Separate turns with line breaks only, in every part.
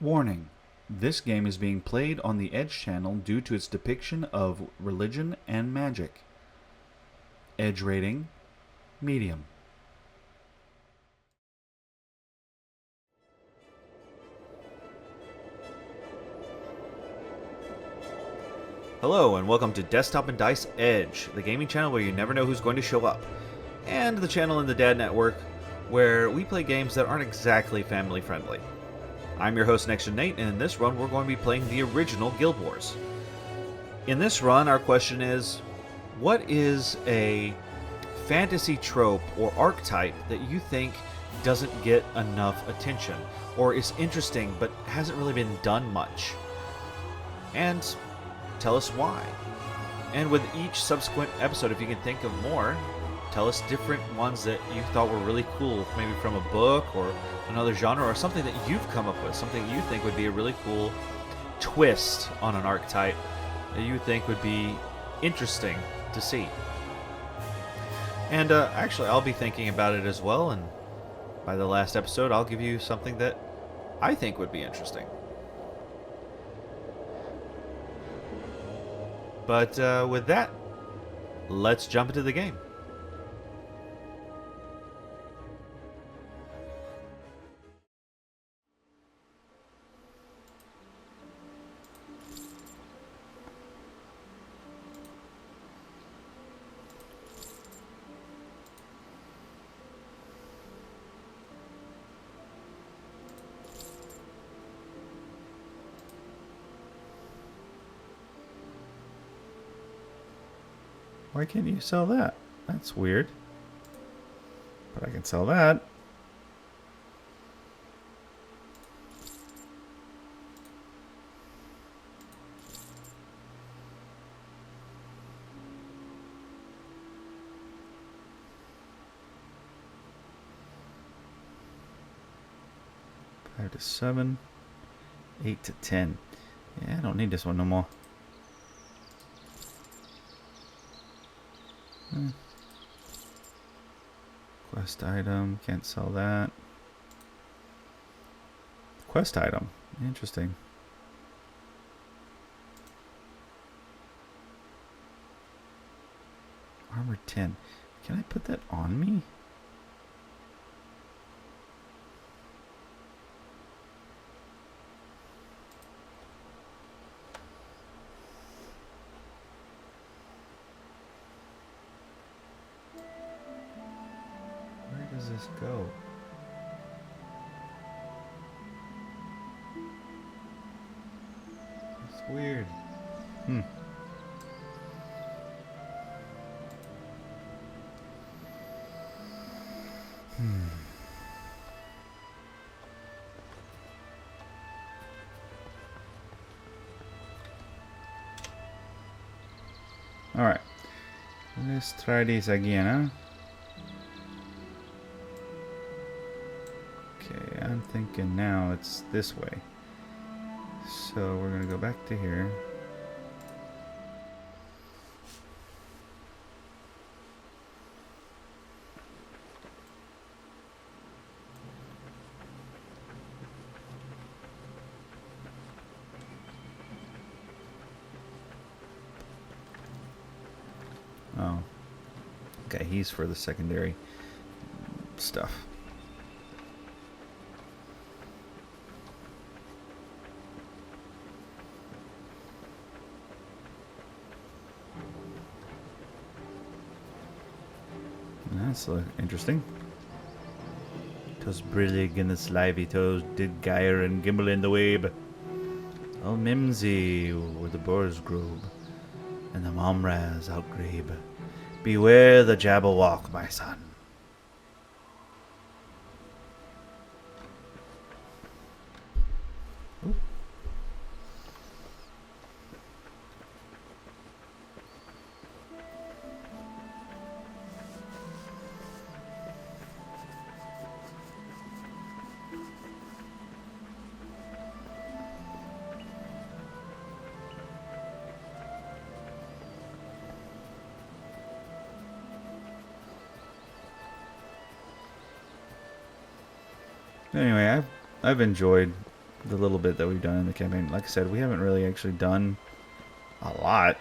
Warning: this game is being played on the Edge channel due to its depiction of religion and magic. Edge rating: medium. Hello, and welcome to Desktop and Dice Edge, the gaming channel where you never know who's going to show up, and the channel in the Dad Network where we play games that aren't exactly family friendly. I'm your host, Next Gen Nate, and in this run we're going to be playing the original Guild Wars. In this run, our question is, what is a fantasy trope or archetype that you think doesn't get enough attention, or is interesting but hasn't really been done much? And tell us why. And with each subsequent episode, if you can think of more, tell us different ones that you thought were really cool, maybe from a book or another genre, or something that you've come up with, something you think would be a really cool twist on an archetype that you think would be interesting to see. And actually, I'll be thinking about it as well, and by the last episode, I'll give you something that I think would be interesting. But with that, let's jump into the game.
Why can't you sell that? That's weird. But I can sell that. Five to 7. 8 to 10. Yeah, I don't need this one no more. Quest item, can't sell that. Quest item, interesting. Armor 10. Can I put that on me? Where does this go? It's weird. Hmm. Alright. Let's try this again, huh? Okay, I'm thinking now it's this way. So we're gonna go back to here. Oh. Okay, he's for the secondary stuff. That's interesting. "'Twas brillig and the slivy toes did gyre and gimble in the wabe. Oh mimsy were the boar's grobe, and the momraz outgrabe. Beware the Jabberwock, my son." Ooh. Anyway, I've enjoyed the little bit that we've done in the campaign. Like I said, we haven't really actually done a lot.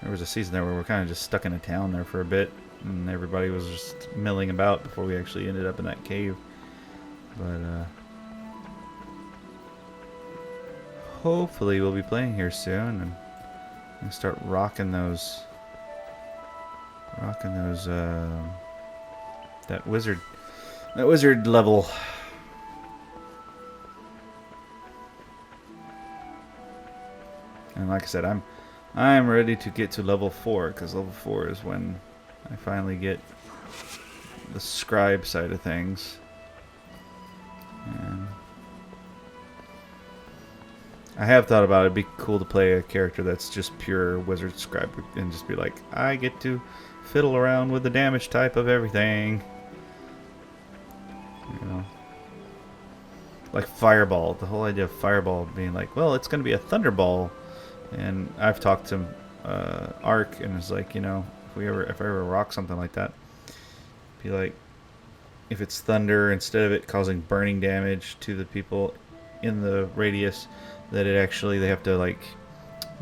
There was a season there where we're kind of just stuck in a town there for a bit, and everybody was just milling about before we actually ended up in that cave. But hopefully we'll be playing here soon and start rocking those that wizard level. And like I said, I'm ready to get to level 4, because level 4 is when I finally get the scribe side of things. And I have thought about it'd be cool to play a character that's just pure wizard scribe and just be like, I get to fiddle around with the damage type of everything. You know, like Fireball. The whole idea of Fireball being like, well, it's going to be a Thunderball. And I've talked to Ark, and it's like, you know, if I ever rock something like that, be like, if it's thunder, instead of it causing burning damage to the people in the radius, that they have to like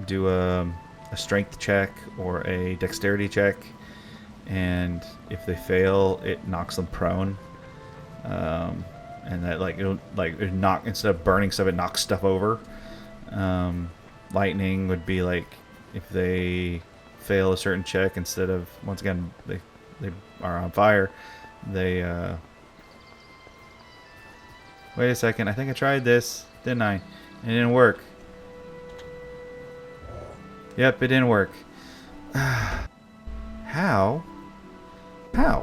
do a strength check or a dexterity check, and if they fail, it knocks them prone. And that it knock, instead of burning stuff, it knocks stuff over. Lightning would be like if they fail a certain check, instead of, once again, they are on fire, they wait a second, I think I tried this, didn't I? It didn't work. Yep, it didn't work. How? How?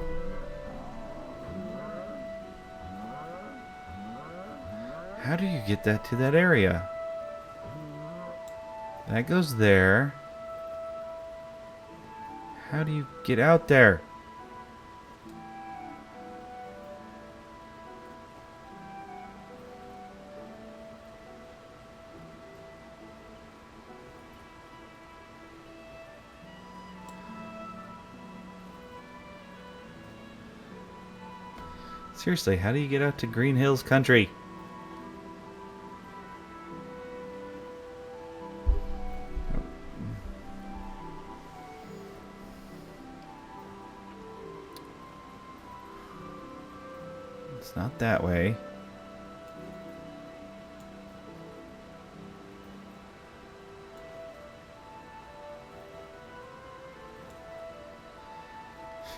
How do you get that to that area? That goes there. How do you get out there? Seriously, how do you get out to Green Hills Country? It's not that way.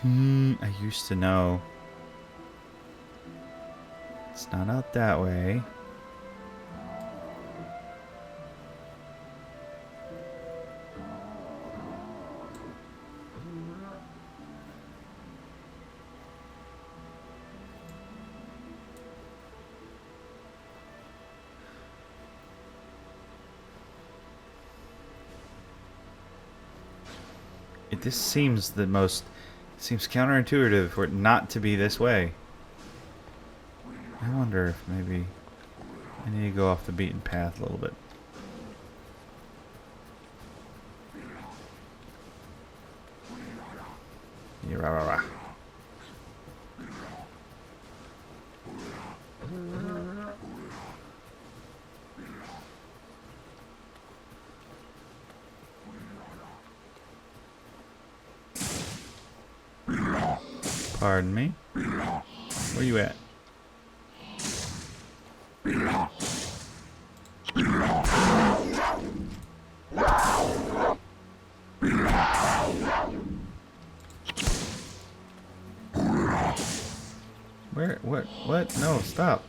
I used to know. It's not out that way. This seems seems counterintuitive for it not to be this way. I wonder if maybe I need to go off the beaten path a little bit. Yarara. Pardon me? Where you at? Where? What? No, stop.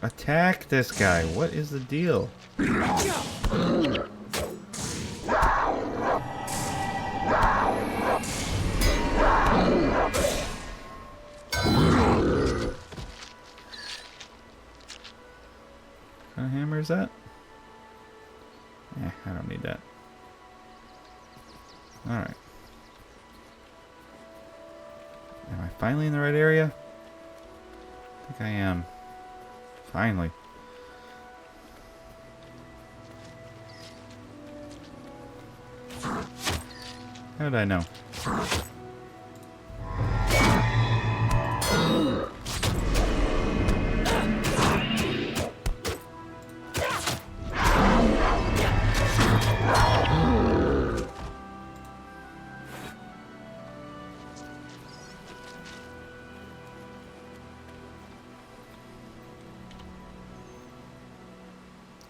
Attack this guy. What is the deal? What kind of hammer is that? I don't need that. Alright. Am I finally in the right area? I think I am. Finally. How did I know?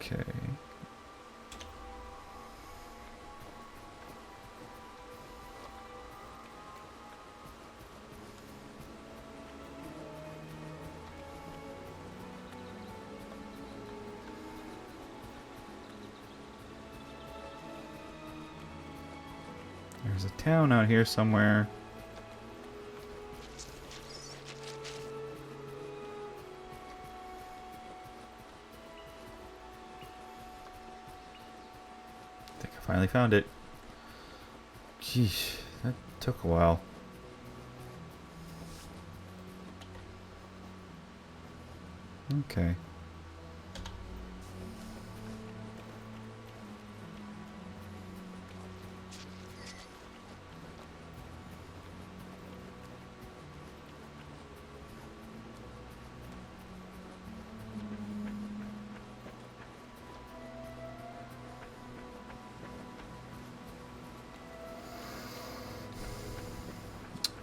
Okay. There's a town out here somewhere. I think I finally found it. Geesh, that took a while. Okay.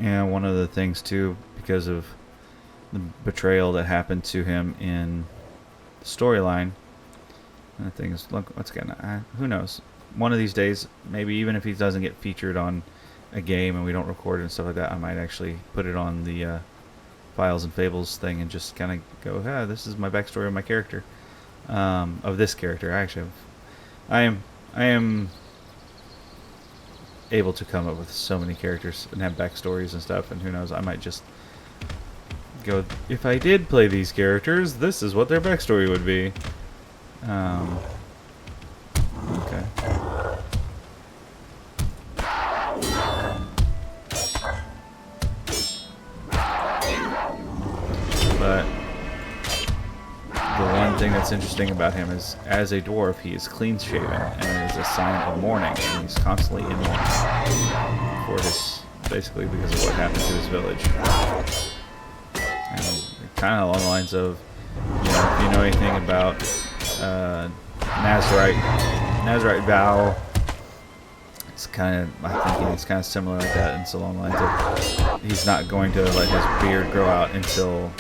And one of the things too, because of the betrayal that happened to him in the storyline, and the thing is, look, once again, who knows? One of these days, maybe even if he doesn't get featured on a game and we don't record it and stuff like that, I might actually put it on the Files and Fables thing and just kind of go, "Ah, this is my backstory of my character, of this character." Actually, I am able to come up with so many characters and have backstories and stuff, and who knows, I might just go, if I did play these characters, this is what their backstory would be. Okay. But the one thing that's interesting about him is, as a dwarf, he is clean shaven, and it is a sign of mourning, and he's constantly in mourning for his, basically because of what happened to his village. And kind of along the lines of, if you know anything about Nazarite vow, it's kind of, I think it's kind of similar like that, and it's along the lines of, he's not going to let his beard grow out until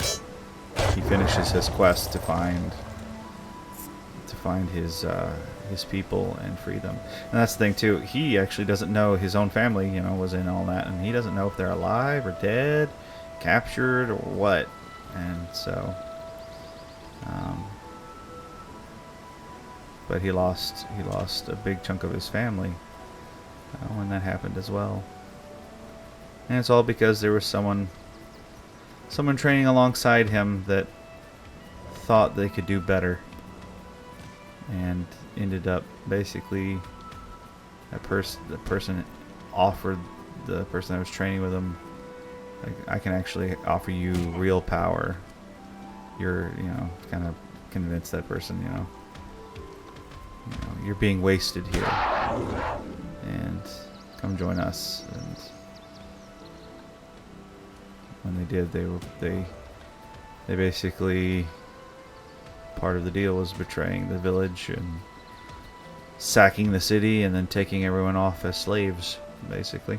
he finishes his quest to find his people and free them. And that's the thing too, he actually doesn't know his own family, was in all that, and he doesn't know if they're alive or dead, captured or what. And so but he lost a big chunk of his family when that happened as well. And it's all because there was someone training alongside him that thought they could do better, and ended up basically the person offered the person that was training with him, like, I can actually offer you real power. You're kind of convince that person, you're being wasted here, and come join us. And when they did, they basically, part of the deal was betraying the village and sacking the city and then taking everyone off as slaves, basically.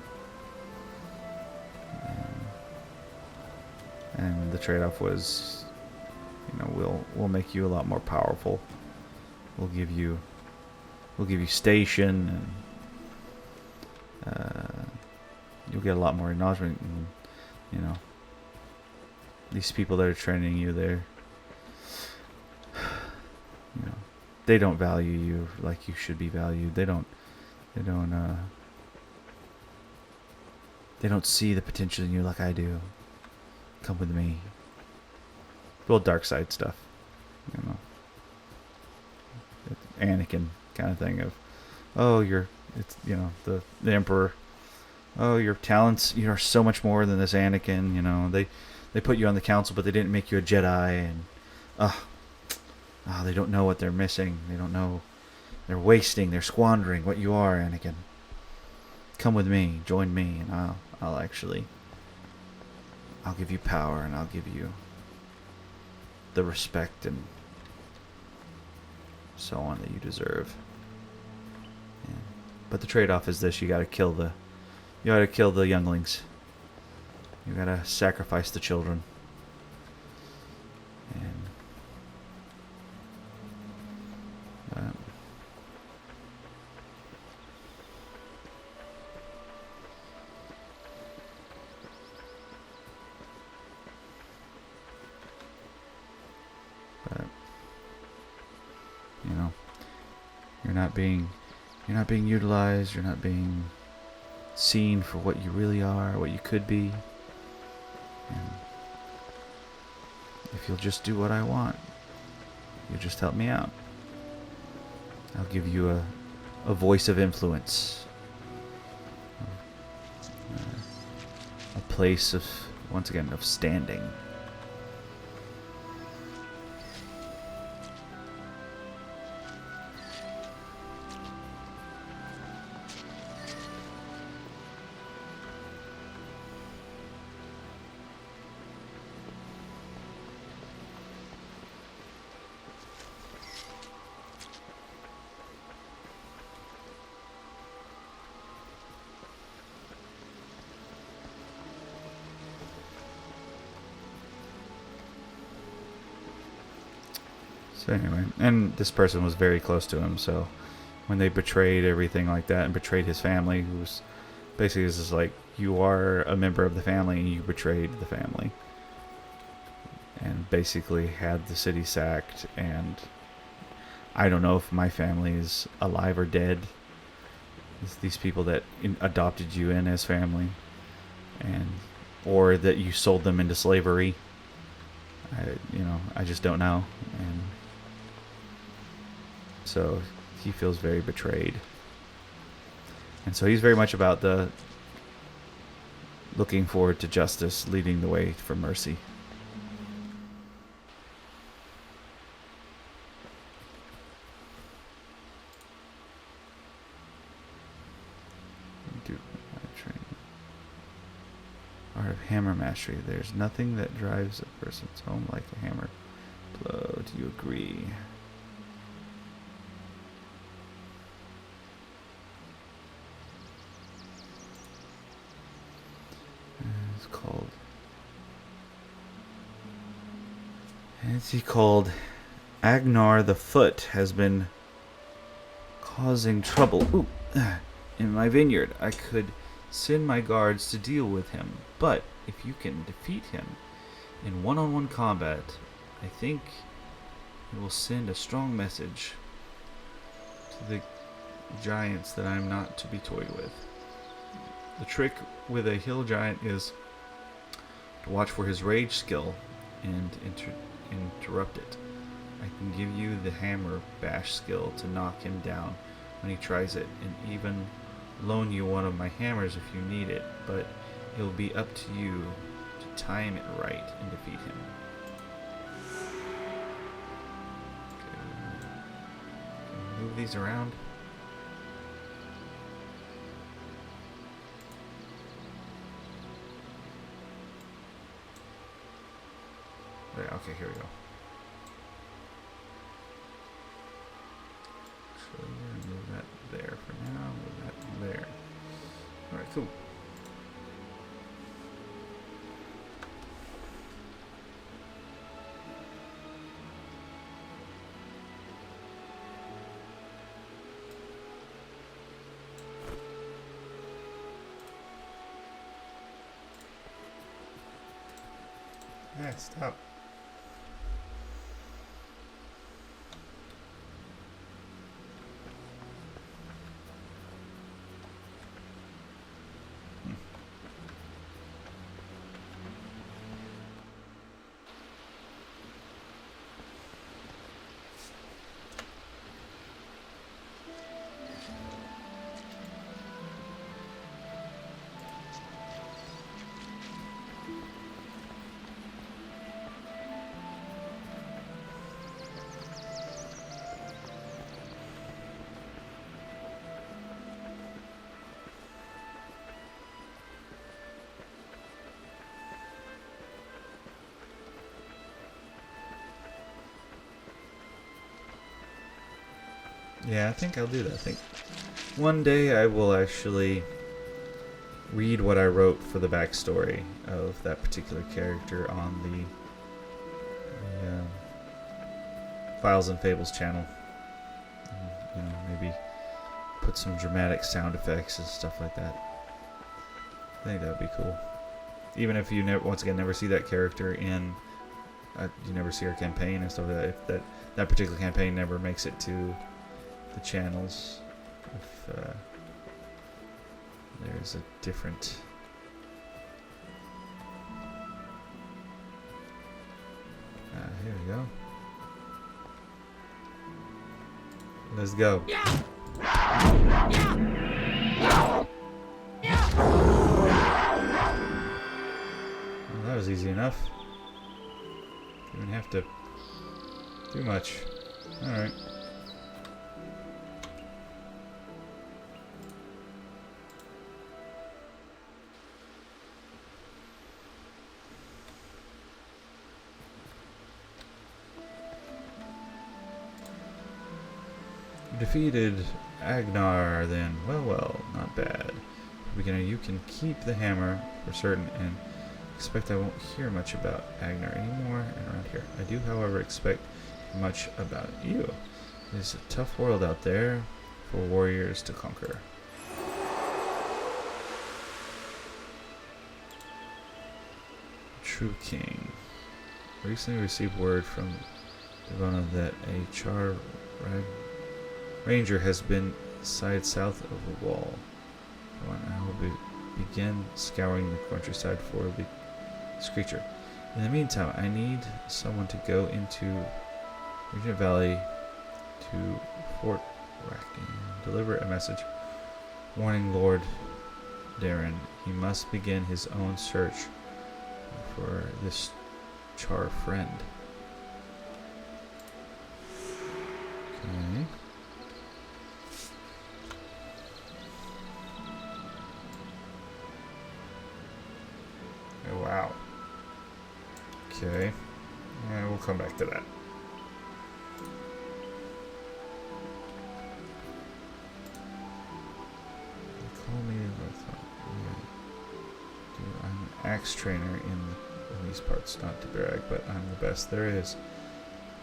And the trade-off was, we'll make you a lot more powerful. We'll give you station, and you'll get a lot more acknowledgement. And, these people that are training you, they don't value you like you should be valued. They don't see the potential in you like I do. Come with me. Real dark side stuff, Anakin kind of thing of, the Emperor. Oh, your talents, are so much more than this Anakin. They put you on the council, but they didn't make you a Jedi, and they don't know what they're missing. They don't know. They're wasting. They're squandering what you are, Anakin. Come with me. Join me, and I'll give you power, and I'll give you the respect and so on that you deserve. Yeah. But the trade-off is this: you gotta kill the younglings. You gotta sacrifice the children. And You're not being utilized. You're not being seen for what you really are, what you could be. And if you'll just do what I want, you just help me out. I'll give you a voice of influence. A place of, once again, of standing. So anyway, and this person was very close to him, so when they betrayed everything like that and betrayed his family, who was basically this is like, you are a member of the family and you betrayed the family. And basically had the city sacked, and I don't know if my family is alive or dead. It's these people that adopted you in as family, and or that you sold them into slavery. I just don't know. And so he feels very betrayed. And so he's very much about the looking forward to justice, leading the way for mercy. Art of hammer mastery. There's nothing that drives a person's home like a hammer blow. Do you agree? It's called. Is he called? Agnar the Foot has been causing trouble. Ooh, in my vineyard. I could send my guards to deal with him, but if you can defeat him in one-on-one combat, I think it will send a strong message to the giants that I am not to be toyed with. The trick with a hill giant is to watch for his rage skill and interrupt it. I can give you the hammer bash skill to knock him down when he tries it, and even loan you one of my hammers if you need it, but it'll be up to you to time it right and defeat him. Okay. Can we move these around? There, okay, here we go. So we're gonna move that there for now, move that there. Alright, cool. Yeah, stop. Yeah, I think I'll do that. I think one day I will actually read what I wrote for the backstory of that particular character on the Files and Fables channel. Maybe put some dramatic sound effects and stuff like that. I think that would be cool. Even if you never see that character in, you never see her campaign and stuff like that. If that particular campaign never makes it to the channels if there's a different. Here we go. Let's go. Well, that was easy enough. Didn't have to do much. Alright. Defeated Agnar then. Well, not bad. Beginner, you can keep the hammer for certain and expect I won't hear much about Agnar anymore and around here. I do, however, expect much about you. It's a tough world out there for warriors to conquer. True King. Recently received word from Devona that a Char Ranger has been sighted south of the wall. I will begin scouring the countryside for this creature. In the meantime, I need someone to go into Regent Valley to Fort Rack and deliver a message warning Lord Darren he must begin his own search for this Char friend. Okay. Oh, wow. Okay. Yeah, we'll come back to that. Call me I'm an axe trainer in these parts, not to brag, but I'm the best there is.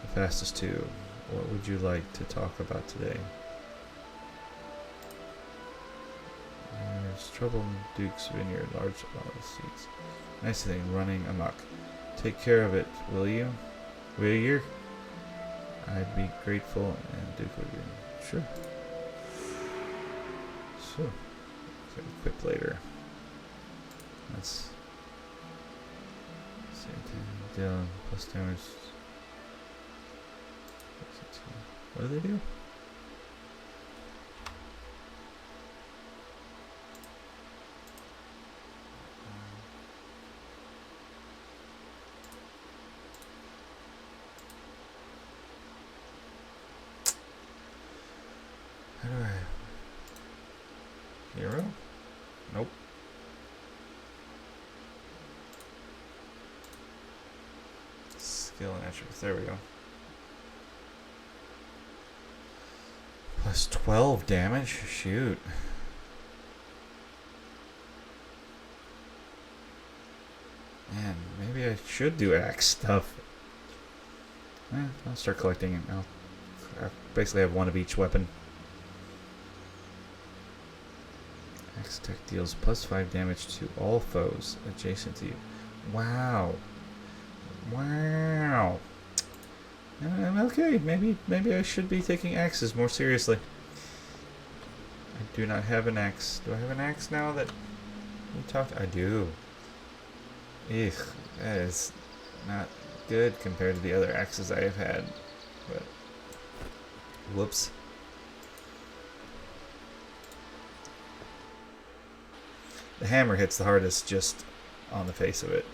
The fastest too. What would you like to talk about today? There's trouble in Duke's Vineyard, large seats. Nice thing, running amok. Take care of it, will you? Will you? I'd be grateful, and Duke would be. Sure. So, equip later. Let's see. Deal plus damage. What do they do? How do I... Hero? Nope. Skill and attributes. There we go. Plus 12 damage? Shoot. Man, maybe I should do axe stuff. I'll start collecting it. I basically have one of each weapon. Axe tech deals plus 5 damage to all foes adjacent to you. Wow. Wow. Okay, maybe I should be taking axes more seriously. I do not have an axe. Do I have an axe now that you talked? I do. Eugh, that is not good compared to the other axes I have had. But whoops. The hammer hits the hardest just on the face of it.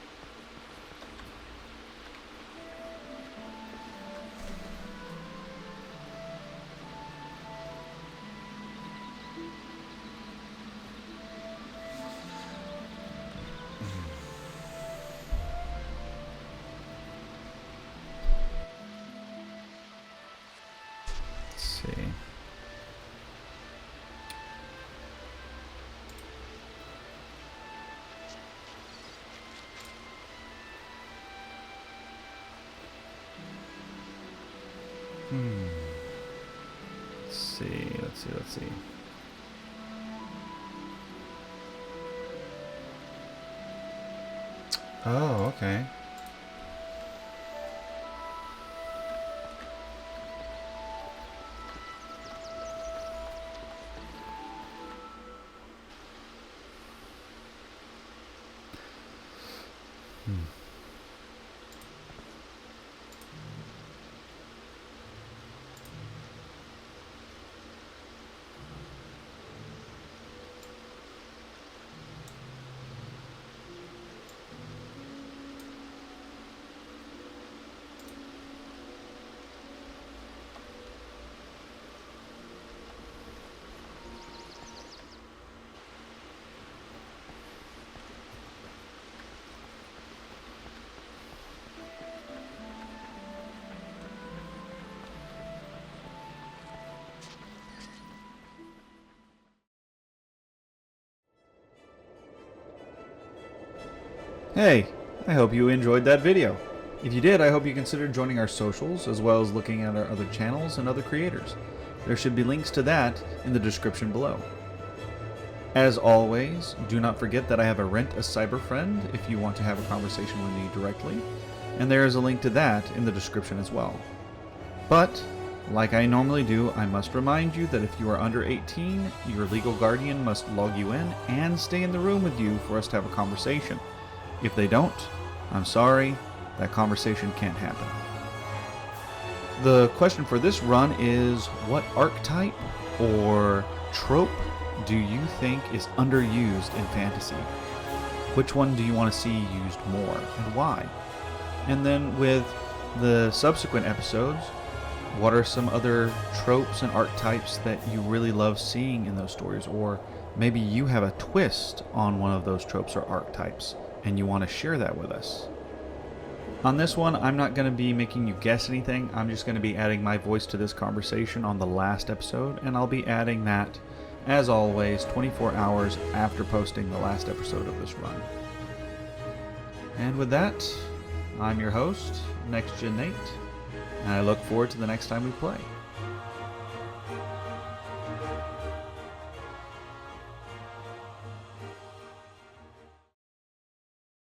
Let's see. Oh, okay.
Hey, I hope you enjoyed that video. If you did, I hope you considered joining our socials as well as looking at our other channels and other creators. There should be links to that in the description below. As always, do not forget that I have a Rent a Cyber friend if you want to have a conversation with me directly, and there is a link to that in the description as well. But, like I normally do, I must remind you that if you are under 18, your legal guardian must log you in and stay in the room with you for us to have a conversation. If they don't, I'm sorry, that conversation can't happen. The question for this run is, what archetype or trope do you think is underused in fantasy? Which one do you want to see used more, and why? And then with the subsequent episodes, what are some other tropes and archetypes that you really love seeing in those stories? Or maybe you have a twist on one of those tropes or archetypes, and you want to share that with us. On this one, I'm not going to be making you guess anything. I'm just going to be adding my voice to this conversation on the last episode, and I'll be adding that, as always, 24 hours after posting the last episode of this run. And with that, I'm your host, NextGen Nate, and I look forward to the next time we play.